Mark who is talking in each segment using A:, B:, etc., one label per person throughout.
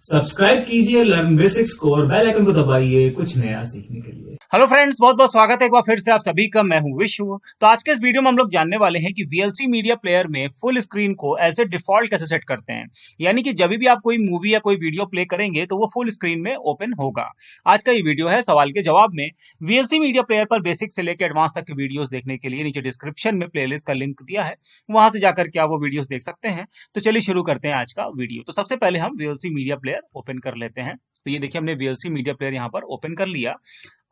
A: Subscribe कीजिए learn basics को और बेल आइकन को दबाइए कुछ नया सीखने के लिए।
B: हेलो फ्रेंड्स, बहुत बहुत स्वागत है एक बार फिर से आप सभी का। मैं हूं विश्व। तो आज के इस वीडियो में हम लोग जानने वाले हैं कि VLC मीडिया प्लेयर में फुल स्क्रीन को एज ए डिफॉल्ट कैसे सेट करते हैं। यानी कि जब भी आप कोई मूवी या कोई वीडियो प्ले करेंगे तो वो फुल स्क्रीन में ओपन होगा। आज का ये वीडियो है सवाल के जवाब में। VLC मीडिया प्लेयर पर बेसिक से लेकर एडवांस तक के वीडियोस देखने के लिए नीचे डिस्क्रिप्शन में प्लेलिस्ट का लिंक दिया है, वहां से जाकर के आप वो वीडियोस देख सकते हैं। तो चलिए शुरू करते हैं आज का वीडियो। तो सबसे पहले हम VLC मीडिया प्लेयर ओपन कर लेते हैं। तो ये देखिए, हमने VLC मीडिया प्लेयर यहाँ पर ओपन कर लिया।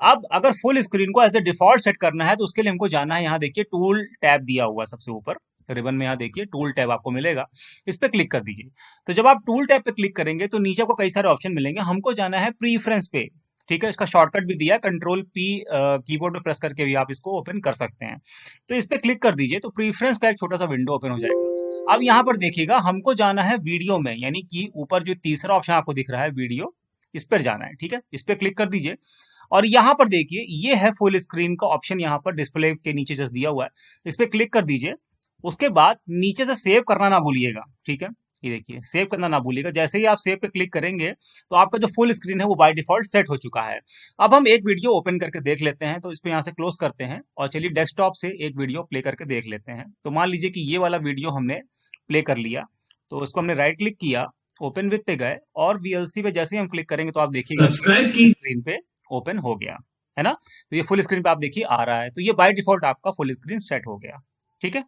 B: अब अगर फुल स्क्रीन को एज ए डिफॉल्ट सेट करना है तो उसके लिए हमको जाना है, यहाँ देखिए टूल टैब दिया हुआ सबसे ऊपर रिबन में, यहाँ देखिए टूल टैब आपको मिलेगा, इस पे क्लिक कर दीजिए। तो जब आप टूल टैब पे क्लिक करेंगे तो नीचे आपको कई सारे ऑप्शन मिलेंगे। हमको जाना है प्रीफ्रेंस पे, ठीक है। इसका शॉर्टकट भी दिया है, कंट्रोल पी कीबोर्ड पे प्रेस करके भी आप इसको ओपन कर सकते हैं। तो इस पे क्लिक कर दीजिए तो प्रीफ्रेंस का एक छोटा सा विंडो ओपन हो जाएगा। अब यहाँ पर देखिएगा, हमको जाना है वीडियो में, यानी कि ऊपर जो तीसरा ऑप्शन आपको दिख रहा है वीडियो, इस पर जाना है, ठीक है। इस पे क्लिक कर दीजिए और यहाँ पर देखिए ये है फुल स्क्रीन का ऑप्शन, यहाँ पर डिस्प्ले के नीचे जस्ट दिया हुआ है, इस पे क्लिक कर दीजिए। उसके बाद नीचे से सेव करना ना भूलिएगा, ठीक है। ये देखिए सेव करना ना भूलिएगा। जैसे ही आप सेव पे क्लिक करेंगे तो आपका जो फुल स्क्रीन है वो बाय डिफॉल्ट सेट हो चुका है। अब हम एक वीडियो ओपन करके देख लेते हैं। तो इसको यहाँ से क्लोज करते हैं और चलिए डेस्कटॉप से एक वीडियो प्ले करके देख लेते हैं। तो मान लीजिए कि ये वाला वीडियो हमने प्ले कर लिया, तो इसको हमने राइट क्लिक किया, ओपन विथ पे गए और VLC पे जैसे ही हम क्लिक करेंगे तो आप देखिएगा
A: सब्सक्राइब
B: कि
A: कीजिए।
B: स्क्रीन पे ओपन हो गया है ना। तो ये फुल स्क्रीन पे आप देखिए आ रहा है। तो ये बाय डिफॉल्ट आपका फुल स्क्रीन सेट हो गया, ठीक है।